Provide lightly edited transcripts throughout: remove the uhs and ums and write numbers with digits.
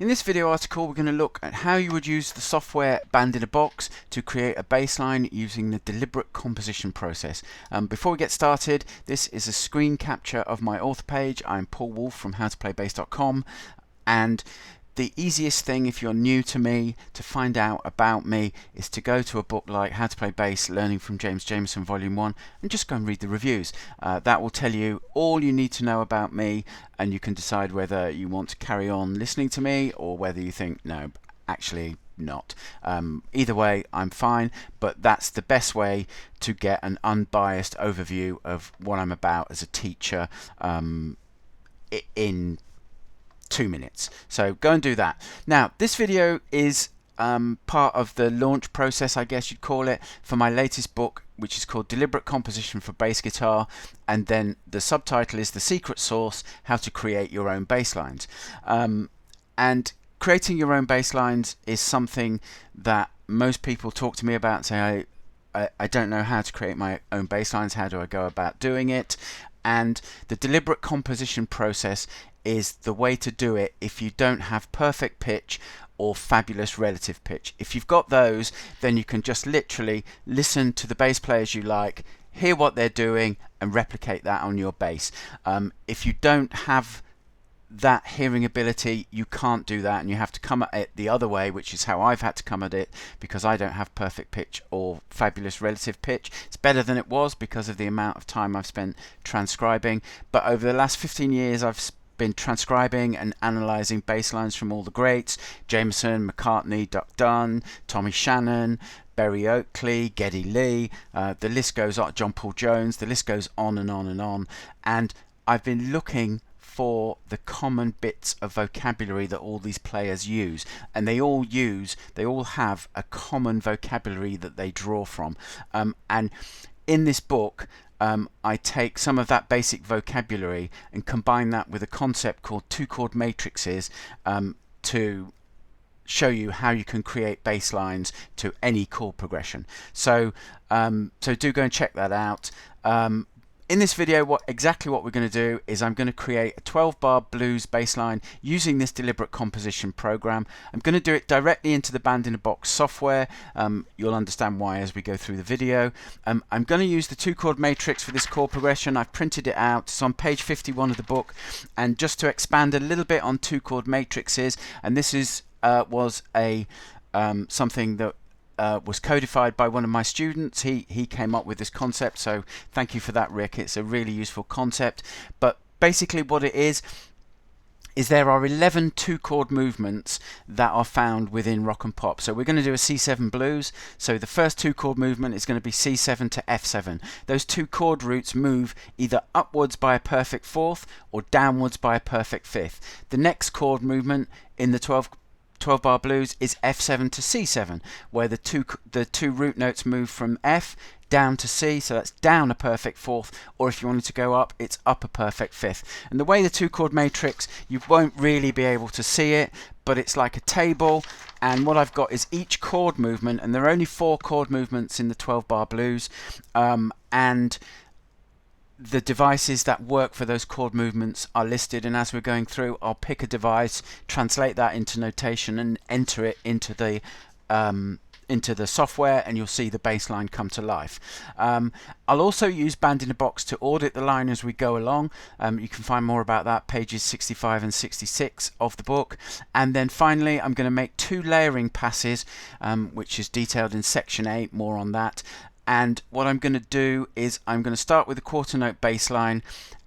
In this video article, we're going to look at how you would use the software Band in a Box to create a bass line using the deliberate composition process. Before we get started, this is a screen capture of my author page. I'm Paul Wolf from howtoplaybassdotcom, and the easiest thing if you're new to me to find out about me is to go to a book like How to Play Bass Learning from James Jameson Volume 1 and just go and read the reviews. That will tell you all you need to know about me, and you can decide whether you want to carry on listening to me or whether you think, no, actually not. Either way, I'm fine, but that's the best way to get an unbiased overview of what I'm about as a teacher in 2 minutes. So go and do that. Now, this video is part of the launch process, I guess you'd call it, for my latest book, which is called Deliberate Composition for Bass Guitar, and then the subtitle is The Secret Sauce: How to Create Your Own Bass Lines. And creating your own bass lines is something that most people talk to me about and say, I don't know how to create my own bass lines. How do I go about doing it? And the deliberate composition process is the way to do it if you don't have perfect pitch or fabulous relative pitch. If you've got those, then you can just literally listen to the bass players you like, hear what they're doing, and replicate that on your bass. If you don't have that hearing ability, you can't do that, and you have to come at it the other way, which is how I've had to come at it, because I don't have perfect pitch or fabulous relative pitch. It's better than it was because of the amount of time I've spent transcribing, but over the last 15 years I've been transcribing and analysing bass lines from all the greats: Jameson, McCartney, Duck Dunn, Tommy Shannon, Berry Oakley, Geddy Lee, the list goes on, John Paul Jones, the list goes on and on and on. And I've been looking for the common bits of vocabulary that all these players use, and they all have a common vocabulary that they draw from. And in this book, I take some of that basic vocabulary and combine that with a concept called two-chord matrices to show you how you can create bass lines to any chord progression. So do go and check that out. In this video, exactly what we're going to do is I'm going to create a 12-bar blues bass line using this deliberate composition program. I'm going to do it directly into the Band in a Box software. You'll understand why as we go through the video. I'm going to use the two-chord matrix for this chord progression. I've printed it out. It's on page 51 of the book. And just to expand a little bit on two-chord matrices, and this was something that was codified by one of my students. He came up with this concept, so thank you for that, Rick. It's a really useful concept. But basically what it is there are 11 two-chord movements that are found within rock and pop. So we're going to do a C7 blues. So the first two-chord movement is going to be C7 to F7. Those two chord roots move either upwards by a perfect fourth or downwards by a perfect fifth. The next chord movement in the 12-bar blues is F7 to C7, where the two root notes move from F down to C, so that's down a perfect fourth, or if you wanted to go up, it's up a perfect fifth. And the way the two-chord matrix, you won't really be able to see it, but it's like a table, and what I've got is each chord movement, and there are only 4 chord movements in the 12-bar blues, and the devices that work for those chord movements are listed, and as we're going through, I'll pick a device, translate that into notation, and enter it into the software, and you'll see the bass line come to life. I'll also use Band in a Box to audit the line as we go along. You can find more about that pages 65 and 66 of the book. And then finally, I'm going to make 2 layering passes, which is detailed in section 8, more on that. And what I'm going to do is I'm going to start with a quarter note bass line,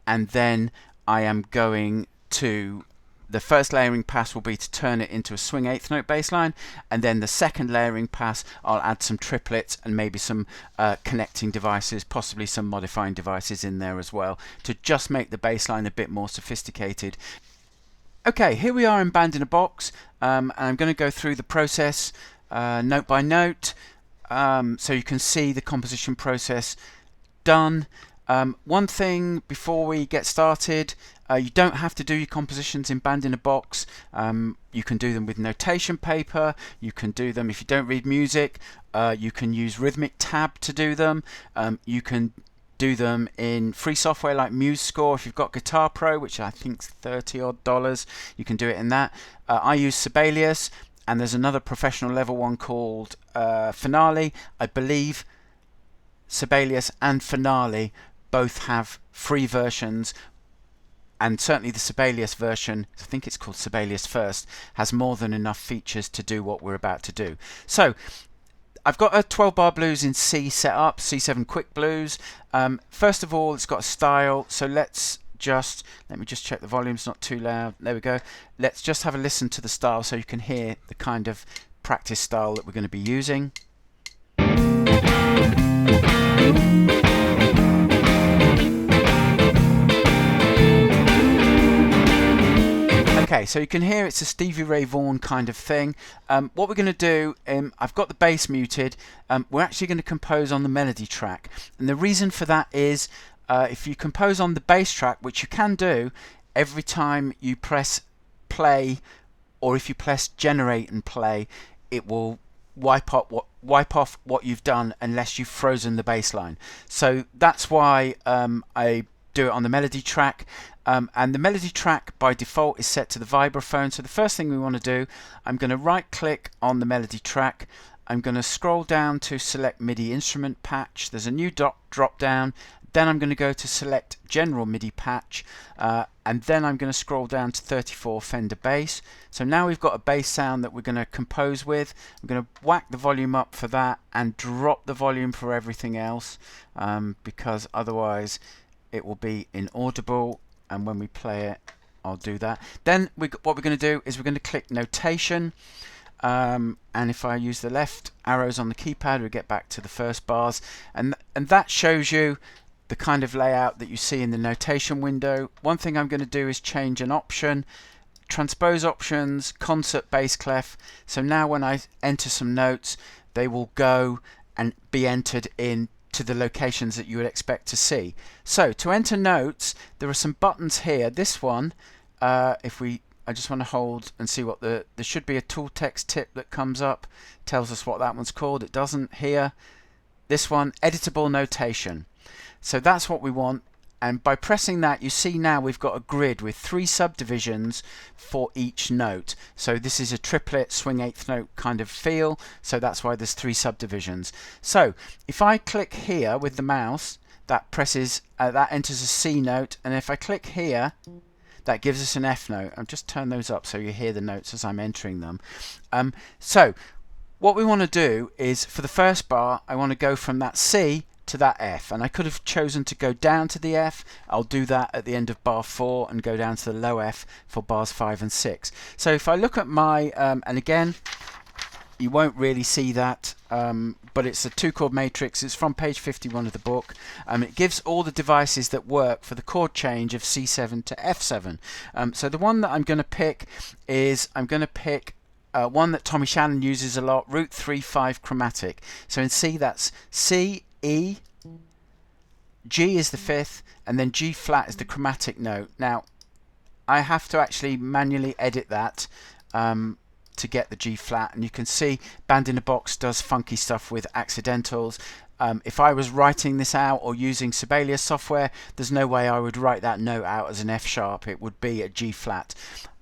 and then I am going to, the first layering pass will be to turn it into a swing 8th note bass line, and then the second layering pass I'll add some triplets and maybe some connecting devices, possibly some modifying devices in there as well, to just make the bass line a bit more sophisticated. Okay, here we are in Band in a Box, and I'm going to go through the process note by note. So you can see the composition process done. One thing before we get started, you don't have to do your compositions in Band in a Box. You can do them with notation paper. You can do them, if you don't read music, you can use Rhythmic Tab to do them. You can do them in free software like MuseScore. If you've got Guitar Pro, which I think is $30 odd, you can do it in that. I use Sibelius, and there's another professional level one called Finale. I believe Sibelius and Finale both have free versions, and certainly the Sibelius version, I think it's called Sibelius First, has more than enough features to do what we're about to do. So I've got a 12-bar blues in C set up, C7 quick blues. First of all, it's got a style, so let me just check the volume's not too loud. There we go. Let's just have a listen to the style so you can hear the kind of practice style that we're going to be using. Okay, so you can hear it's a Stevie Ray Vaughan kind of thing. What we're going to do, I've got the bass muted. We're actually going to compose on the melody track, and the reason for that is if you compose on the bass track, which you can do every time you press play, or if you press generate and play, it will wipe off what you've done unless you've frozen the bass line. So that's why I do it on the melody track. And the melody track by default is set to the vibraphone. So the first thing we want to do, I'm going to right click on the melody track. I'm going to scroll down to select MIDI instrument patch. There's a new drop down. Then I'm going to go to select general MIDI patch, and then I'm going to scroll down to 34 Fender bass. So now we've got a bass sound that we're going to compose with. I'm going to whack the volume up for that and drop the volume for everything else, because otherwise it will be inaudible, and when we play it I'll do that. Then what we're going to do is we're going to click notation, and if I use the left arrows on the keypad we get back to the first bars, and that shows you the kind of layout that you see in the notation window. One thing I'm going to do is change an option, transpose options, concert bass clef. So now when I enter some notes, they will go and be entered in to the locations that you would expect to see. So to enter notes, there are some buttons here. This one, I just want to hold and see what there should be a tool text tip that comes up, tells us what that one's called. It doesn't here. This one, editable notation. So that's what we want, and by pressing that you see now we've got a grid with 3 subdivisions for each note. So this is a triplet swing 8th note kind of feel, so that's why there's 3 subdivisions. So if I click here with the mouse, that enters a C note, and if I click here that gives us an F note. I'll just turn those up so you hear the notes as I'm entering them. So what we want to do is, for the first bar, I want to go from that C to that F, and I could have chosen to go down to the F. I'll do that at the end of bar 4 and go down to the low F for bars 5 and 6. So if I look at my, and again, you won't really see that, but it's a 2-chord matrix. It's from page 51 of the book. It gives all the devices that work for the chord change of C7 to F7. So the one that I'm going to pick is, I'm going to pick one that Tommy Shannon uses a lot, root 3/5 chromatic. So in C that's C, E, G is the 5th, and then G flat is the chromatic note. Now I have to actually manually edit that to get the G flat, and you can see Band in a Box does funky stuff with accidentals. If I was writing this out or using Sibelius software, there's no way I would write that note out as an F sharp. It would be a G flat.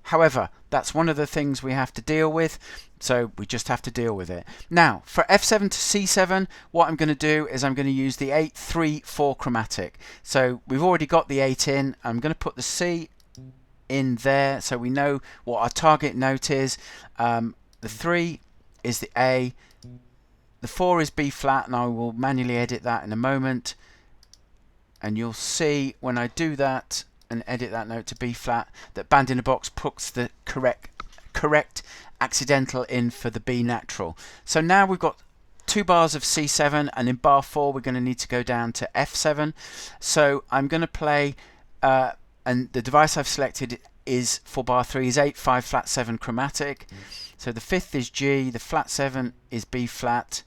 However, that's one of the things we have to deal with, so we just have to deal with it. Now, for F7 to C7, what I'm going to do is I'm going to use the 8/3/4 chromatic. So we've already got the 8 in. I'm going to put the C in there so we know what our target note is. The 3 is the A, the 4 is B flat, and I will manually edit that in a moment. And you'll see when I do that and edit that note to B flat that Band in a Box puts the correct accidental in for the B natural. So now we've got 2 bars of C7, and in bar 4 we're going to need to go down to F7. So I'm going to play, and the device I've selected is for bar 3 is 8/5 flat 7 chromatic. So the 5th is G, the flat 7 is B flat,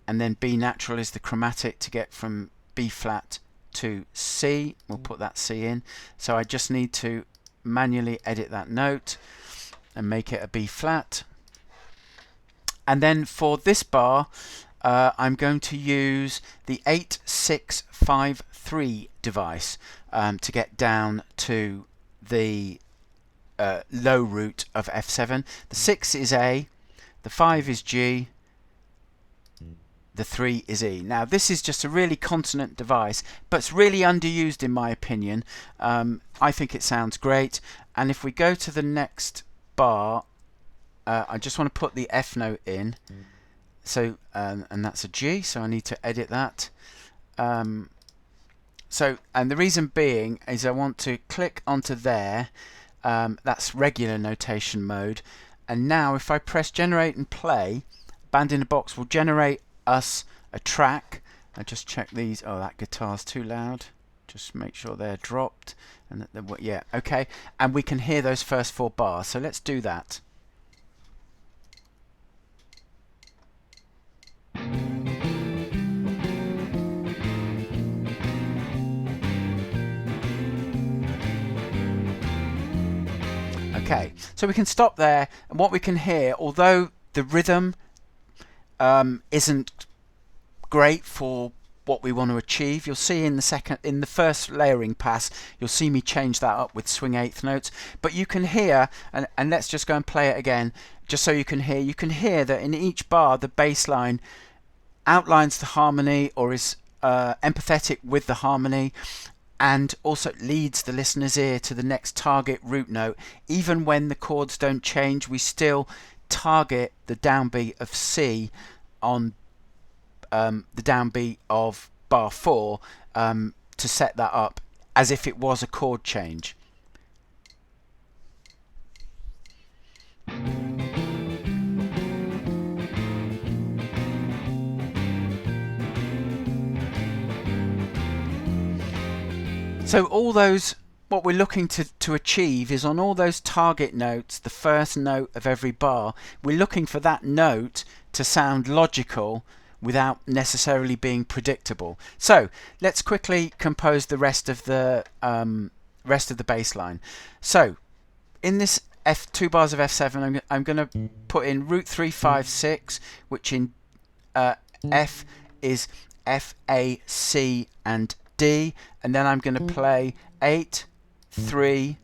and then B natural is the chromatic to get from B flat to C. We'll put that C in. So I just need to manually edit that note and make it a B flat. And then for this bar, I'm going to use the 8653 device to get down to the low root of F7. The 6 is A, the 5 is G, the 3 is E. Now this is just a really consonant device, but it's really underused in my opinion. I think it sounds great, and if we go to the next bar, I just want to put the F note in. So and that's a G, so I need to edit that. And the reason being is I want to click onto there. That's regular notation mode, and now if I press generate and play, Band in a Box will generate us a track. I just check these. Oh, that guitar's too loud. Just make sure they're dropped, and that they're, yeah, okay. And we can hear those first 4 bars. So let's do that. Okay, so we can stop there, and what we can hear, although the rhythm isn't great for what we want to achieve, you'll see in the first layering pass, you'll see me change that up with swing 8th notes. But you can hear, and let's just go and play it again, just so you can hear that in each bar the bass line outlines the harmony, or is empathetic with the harmony, and also leads the listener's ear to the next target root note. Even when the chords don't change, we still target the downbeat of C on the downbeat of bar 4 to set that up as if it was a chord change. So all those, what we're looking to achieve is on all those target notes, the first note of every bar, we're looking for that note to sound logical without necessarily being predictable. So let's quickly compose the rest of the bass line. So in this 2 bars of F7, I'm going to put in root 3, 5, 6, which in F is F, A, C, and D, and then I'm going to play 8, 3,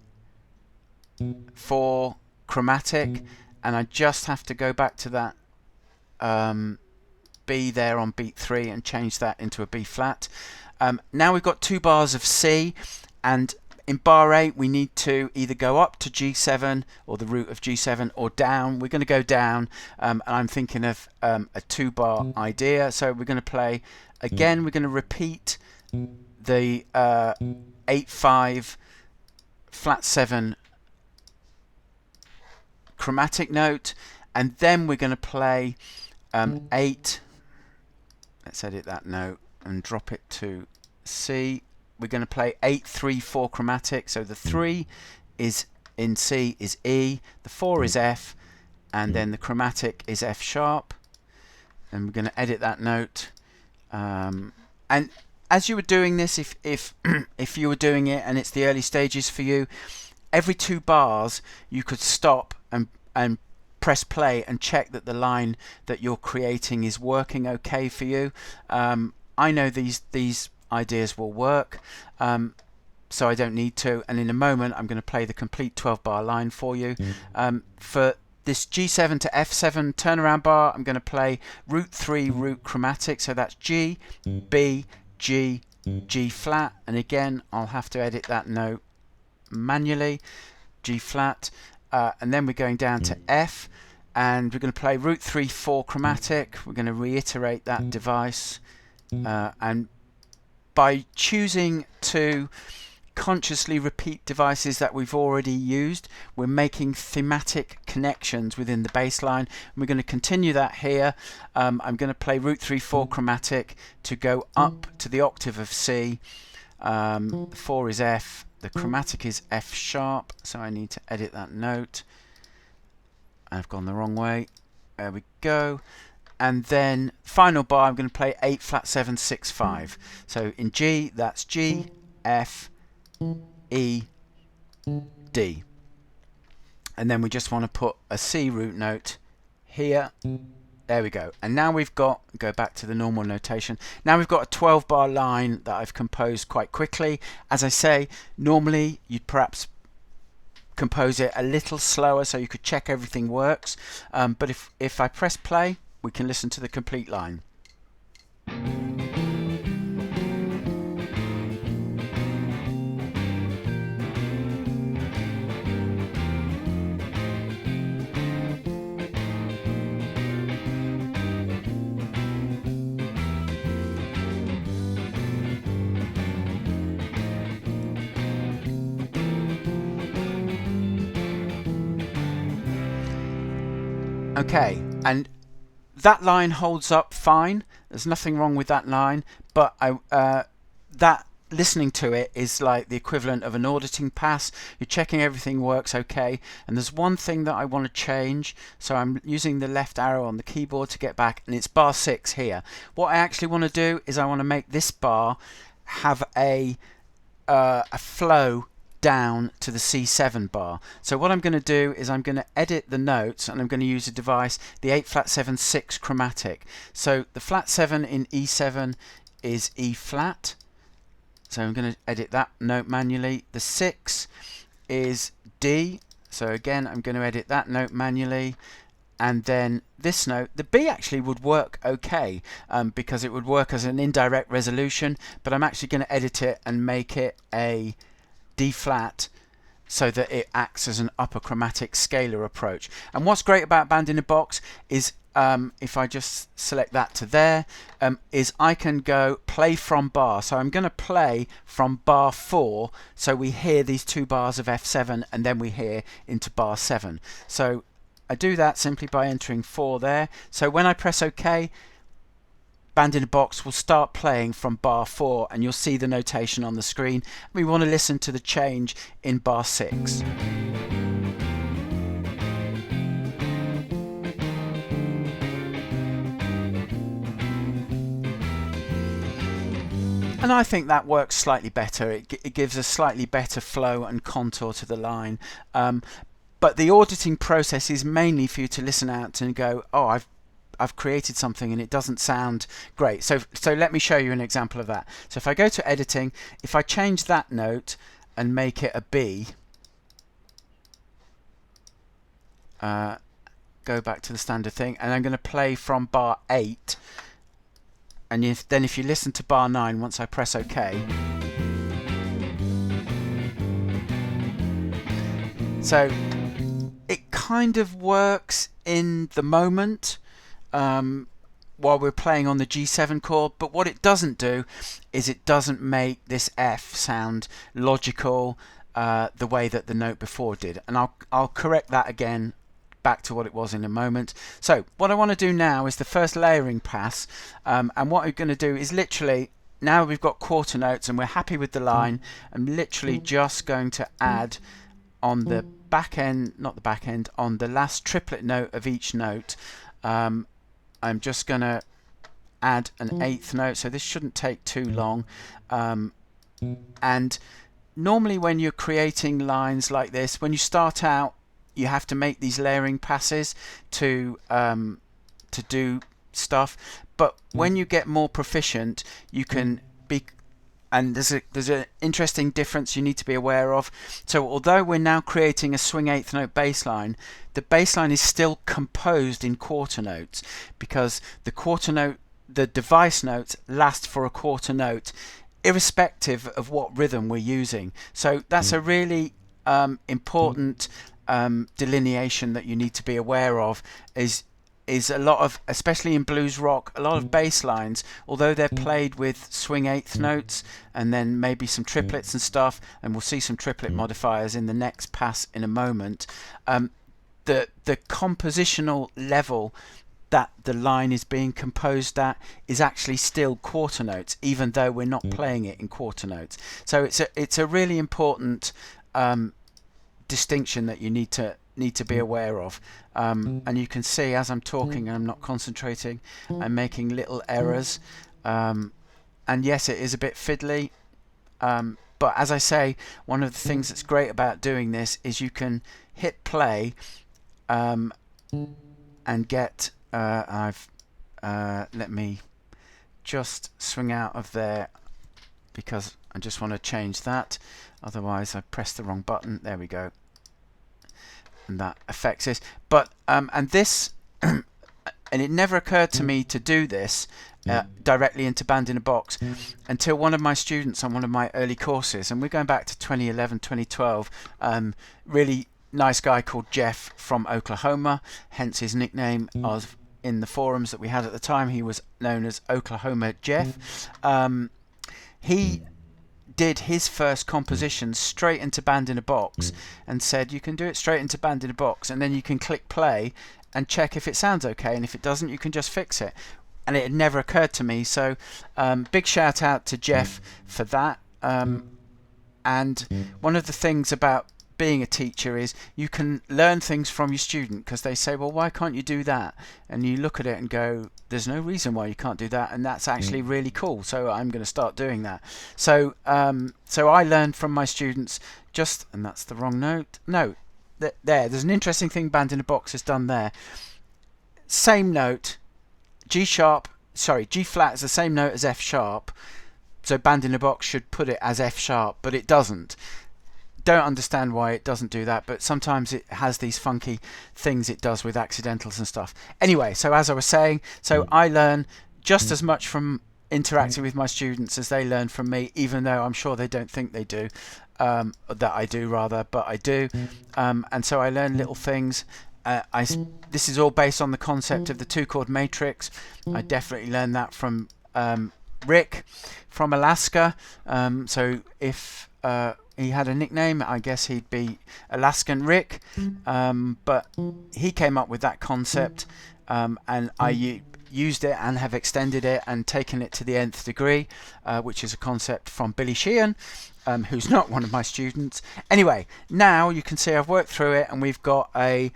4 chromatic, and I just have to go back to that B there on beat 3 and change that into a B flat. Now we've got 2 bars of C, and in bar 8 we need to either go up to G7 or the root of G7, or down. We're going to go down, and I'm thinking of a 2-bar idea. So we're going to play again, we're going to repeat the 8-5 flat 7 chromatic note, and then we're going to play 8. Let's edit that note and drop it to C. We're going to play 8, 3, 4 chromatic. So the 3 is in C is E, the 4 is F, and then the chromatic is F sharp. And we're going to edit that note. And as you were doing this, if you were doing it and it's the early stages for you, every 2 bars you could stop and press play and check that the line that you're creating is working okay for you. I know these ideas will work, so I don't need to, and in a moment I'm going to play the complete 12-bar line for you. For this G7 to F7 turnaround bar, I'm going to play root 3 root chromatic, so that's G, B, G, G flat, and again I'll have to edit that note manually, G flat, and then we're going down to F, and we're going to play root 3 4 chromatic. We're going to reiterate that device, and by choosing to consciously repeat devices that we've already used, we're making thematic connections within the bass line. We're going to continue that here. I'm going to play root 3 4 chromatic to go up to the octave of C. 4 is F, the chromatic is F sharp, so I need to edit that note. I've gone the wrong way. There we go. And then final bar, I'm going to play 8 flat 7 6 5. So in G, that's G, F, E, D. And then we just want to put a C root note here, There we go. And now we've got, go back to the normal notation, now we've got a 12 bar line that I've composed quite quickly. As I say, normally you'd perhaps compose it a little slower so you could check everything works, but if I press play, we can listen to the complete line. Okay, and that line holds up fine. There's nothing wrong with that line, but that listening to it is like the equivalent of an auditing pass. You're checking everything works okay, and there's one thing that I want to change, so I'm using the left arrow on the keyboard to get back, and it's bar 6 here. What I actually want to do is I want to make this bar have a flow down to the C7 bar. So what I'm going to do is I'm going to edit the notes, and I'm going to use a device, the 8 flat 7 6 chromatic. So the flat 7 in E7 is E flat, so I'm going to edit that note manually. The 6 is D, so again I'm going to edit that note manually. And then this note, the B actually would work okay, because it would work as an indirect resolution, but I'm actually going to edit it and make it a D flat so that it acts as an upper chromatic scalar approach. And what's great about Band in a Box is if I just select that to there, is I can go play from bar. So I'm going to play from bar 4, so we hear these 2 bars of F7 and then we hear into bar 7. So I do that simply by entering 4 there. So when I press OK, Band in a Box will start playing from bar 4, and you'll see the notation on the screen. We want to listen to the change in bar 6. And I think that works slightly better. It gives a slightly better flow and contour to the line. But the auditing process is mainly for you to listen out and go, oh, I've created something and it doesn't sound great. So let me show you an example of that. So if I go to editing, if I change that note and make it a B, go back to the standard thing, and I'm going to play from bar 8, and then if you listen to bar 9 once I press OK, so it kind of works in the moment while we're playing on the G7 chord, but what it doesn't do is it doesn't make this F sound logical the way that the note before did, and I'll correct that again back to what it was in a moment. So what I want to do now is the first layering pass, and what I'm going to do is literally, now we've got quarter notes and we're happy with the line, I'm literally just going to add on the back end, not the back end, on the last triplet note of each note, I'm just going to add an 8th note, so this shouldn't take too long. And normally when you're creating lines like this, when you start out, you have to make these layering passes to do stuff. But when you get more proficient, you can be, and there's an interesting difference you need to be aware of. So although we're now creating a swing 8th note bass line, the bass line is still composed in quarter notes, because the quarter note, the device notes last for a quarter note irrespective of what rhythm we're using. So that's a really important delineation that you need to be aware of. Is a lot of, especially in blues rock, a lot of bass lines, although they're played with swing 8th notes and then maybe some triplets and stuff, and we'll see some triplet modifiers in the next pass in a moment, the compositional level that the line is being composed at is actually still quarter notes, even though we're not playing it in quarter notes. So it's a really important distinction that you need to be aware of, and you can see as I'm talking, I'm not concentrating, I'm making little errors, and yes, it is a bit fiddly, but as I say, one of the things that's great about doing this is you can hit play and get let me just swing out of there because I just want to change that, otherwise I pressed the wrong button. There we go, and that affects this. But and this and it never occurred to me to do this directly into Band in a Box until one of my students on one of my early courses, and we're going back to 2011, 2012, really nice guy called Jeff from Oklahoma, hence his nickname of in the forums that we had at the time. He was known as Oklahoma Jeff. He did his first composition straight into Band in a Box and said you can do it straight into Band in a Box, and then you can click play and check if it sounds okay, and if it doesn't, you can just fix it. And it had never occurred to me, so big shout out to Jeff for that. And one of the things about being a teacher is you can learn things from your student, because they say, well, why can't you do that? And you look at it and go, there's no reason why you can't do that, and that's actually really cool, so I'm going to start doing that. So so I learned from my students, and that's the wrong note. No, there's an interesting thing Band in a Box has done there. Same note, G flat is the same note as F sharp, so Band in a Box should put it as F sharp, but it doesn't. Don't understand why it doesn't do that, but sometimes it has these funky things it does with accidentals and stuff. Anyway, so as I was saying, so I learn just as much from interacting with my students as they learn from me, even though I'm sure they don't think they do, that I do rather, but I do. And so I learn little things. This is all based on the concept of the two-chord matrix. I definitely learned that from Rick from Alaska. So if he had a nickname, I guess he'd be Alaskan Rick. But he came up with that concept, and I used it and have extended it and taken it to the nth degree, which is a concept from Billy Sheehan, who's not one of my students. Anyway, now you can see I've worked through it, and we've got a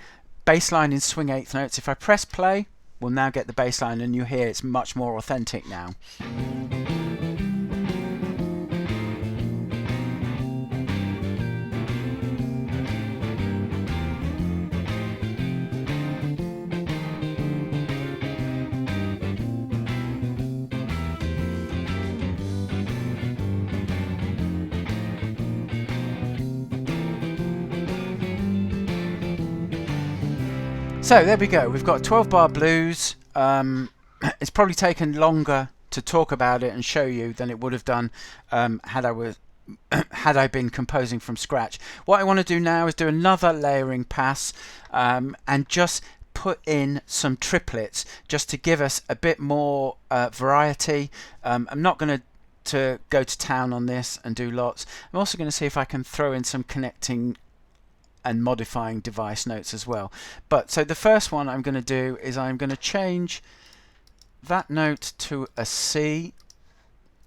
bass line in swing eighth notes. If I press play, we'll now get the bass line, and you hear it's much more authentic now. So there we go, we've got 12-bar blues. It's probably taken longer to talk about it and show you than it would have done had I been composing from scratch. What I want to do now is do another layering pass and just put in some triplets just to give us a bit more variety. I'm not going to go to town on this and do lots. I'm also going to see if I can throw in some connecting and modifying device notes as well. But so the first one I'm going to do is I'm going to change that note to a C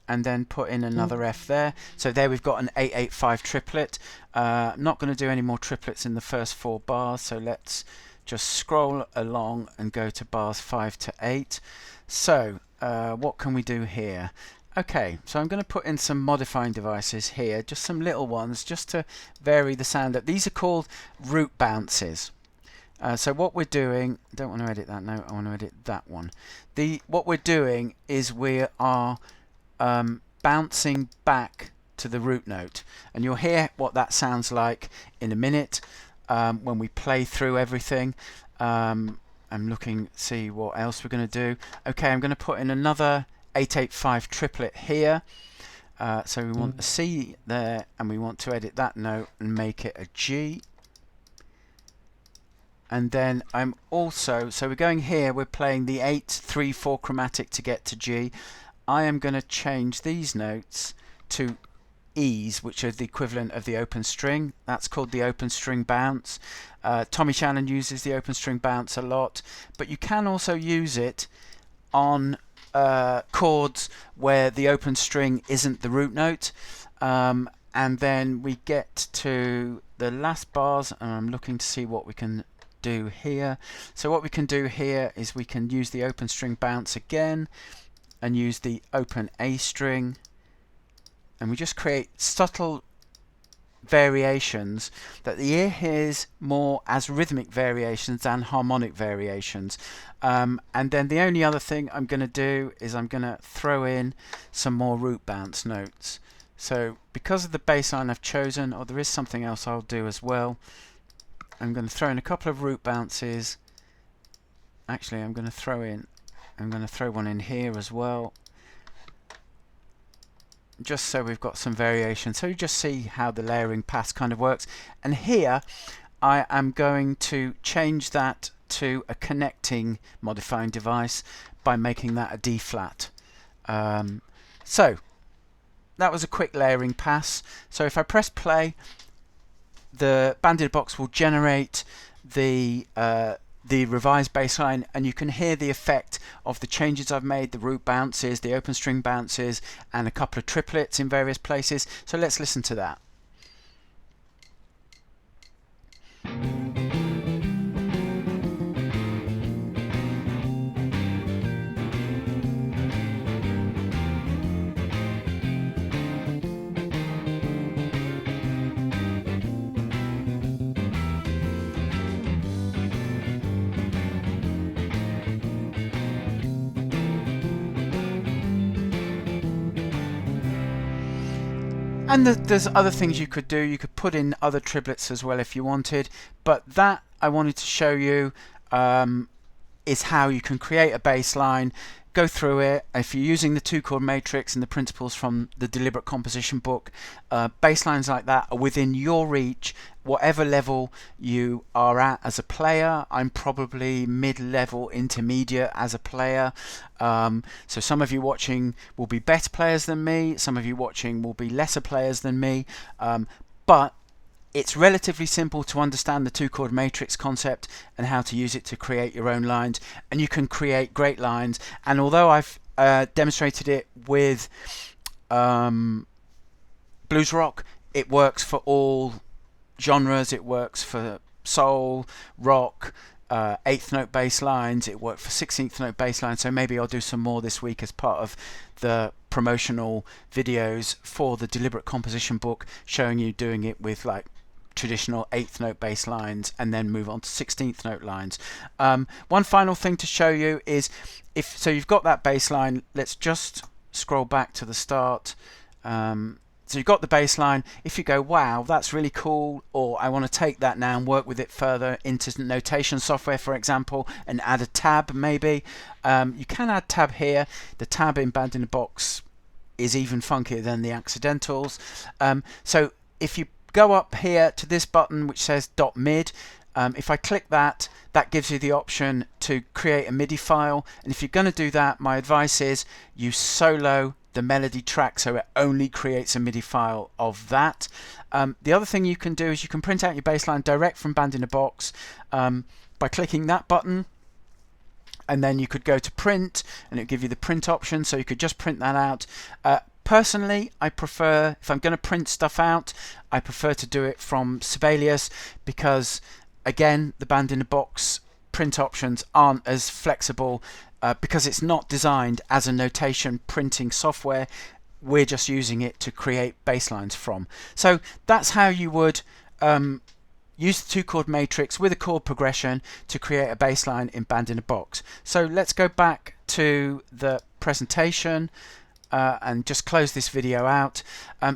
and then put in another F there. So there we've got an 8-8-5 triplet. I'm not going to do any more triplets in the first 4 bars, so let's just scroll along and go to bars 5 to 8. So what can we do here? Okay, so I'm going to put in some modifying devices here, just some little ones, just to vary the sound. These are called root bounces. So what we're doing, I don't want to edit that note, I want to edit that one. What we're doing is we are bouncing back to the root note, and you'll hear what that sounds like in a minute when we play through everything. I'm looking, see what else we're going to do. Okay, I'm going to put in another 8-8-5 triplet here. So we want a C there, and we want to edit that note and make it a G. And then I'm also, so we're going here, we're playing the 8-3-4 chromatic to get to G. I am going to change these notes to E's, which are the equivalent of the open string. That's called the open string bounce. Tommy Shannon uses the open string bounce a lot, but you can also use it on chords where the open string isn't the root note. And then we get to the last bars, and I'm looking to see what we can do here. So what we can do here is we can use the open string bounce again and use the open A string, and we just create subtle variations that the ear hears more as rhythmic variations than harmonic variations. And then the only other thing I'm going to do is I'm going to throw in some more root bounce notes. So because of the bass line I've chosen, or there is something else I'll do as well, I'm going to throw in a couple of root bounces. Actually, I'm going to throw one in here as well, just so we've got some variation, so you just see how the layering pass kind of works. And here I am going to change that to a connecting modifying device by making that a D flat. So that was a quick layering pass. So if I press play, the Banded Box will generate the revised bass line, and you can hear the effect of the changes I've made, the root bounces, the open string bounces, and a couple of triplets in various places. So let's listen to that. And there's other things you could do. You could put in other triplets as well if you wanted, but that I wanted to show you is how you can create a bass line, go through it. If you're using the two-chord matrix and the principles from the Deliberate Composition book, bass lines like that are within your reach, whatever level you are at as a player. I'm probably mid-level intermediate as a player. So some of you watching will be better players than me, some of you watching will be lesser players than me, but it's relatively simple to understand the two-chord matrix concept and how to use it to create your own lines, and you can create great lines. And although I've demonstrated it with blues rock, it works for all genres. It works for soul, rock, eighth note bass lines. It worked for 16th note bass lines. So maybe I'll do some more this week as part of the promotional videos for the Deliberate Composition book, showing you doing it with like traditional 8th note bass lines and then move on to 16th note lines. One final thing to show you is, so you've got that bass line, let's just scroll back to the start. So you've got the bass line. If you go, wow, that's really cool, or I want to take that now and work with it further into notation software, for example, and add a tab maybe, you can add tab here. The tab in Band in a Box is even funkier than the accidentals. So if you go up here to this button which says .mid, if I click that, that gives you the option to create a MIDI file. And if you're going to do that, my advice is you solo the melody track so it only creates a MIDI file of that. The other thing you can do is you can print out your bass line direct from Band in a Box by clicking that button, and then you could go to print and it'll give you the print option, so you could just print that out. Personally, I prefer, if I'm going to print stuff out, I prefer to do it from Sibelius, because again, the Band in a Box print options aren't as flexible because it's not designed as a notation printing software. We're just using it to create bass lines from. So that's how you would use the two-chord matrix with a chord progression to create a bass line in Band in a Box. So let's go back to the presentation and just close this video out.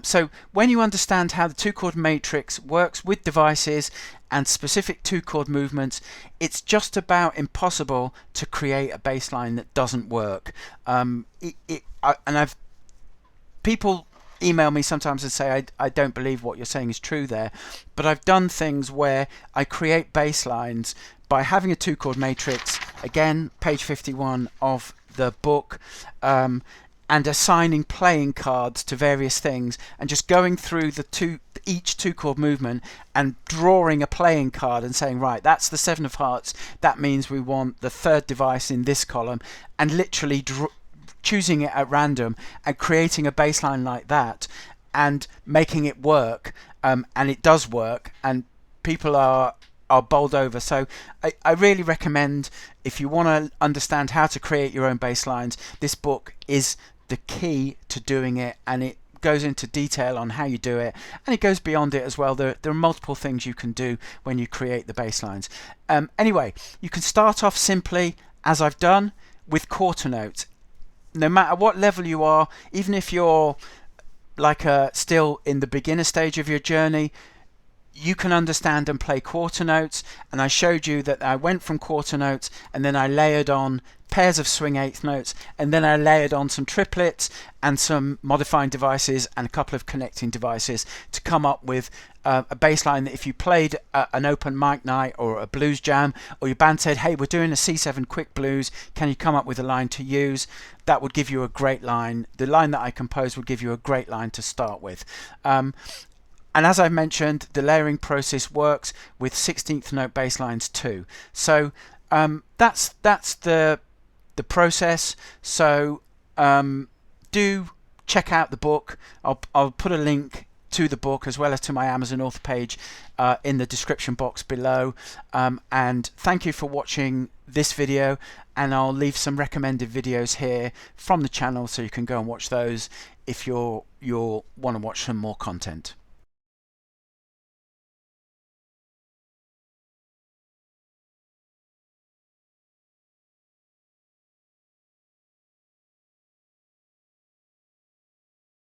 So when you understand how the two-chord matrix works with devices and specific two-chord movements, it's just about impossible to create a bass line that doesn't work. People email me sometimes and say, I don't believe what you're saying is true there, but I've done things where I create bass lines by having a two-chord matrix, again page 51 of the book, and assigning playing cards to various things and just going through each two-chord movement and drawing a playing card and saying, right, that's the 7 of hearts, that means we want the third device in this column, and literally choosing it at random and creating a bass line like that and making it work. And it does work, and people are bowled over. So I really recommend, if you want to understand how to create your own bass lines, this book is the key to doing it, and it goes into detail on how you do it, and it goes beyond it as well. There are multiple things you can do when you create the bass lines. Anyway, you can start off simply, as I've done, with quarter notes. No matter what level you are, even if you're like still in the beginner stage of your journey, you can understand and play quarter notes. And I showed you that I went from quarter notes and then I layered on pairs of swing eighth notes, and then I layered on some triplets and some modifying devices and a couple of connecting devices to come up with a bass line that if you played an open mic night or a blues jam, or your band said, hey, we're doing a C7 quick blues, can you come up with a line to use? That would give you a great line. The line that I composed would give you a great line to start with. And as I mentioned, the layering process works with 16th note bass lines too. So that's the process. So do check out the book. I'll put a link to the book as well as to my Amazon author page in the description box below. And thank you for watching this video, and I'll leave some recommended videos here from the channel so you can go and watch those if you'll want to watch some more content.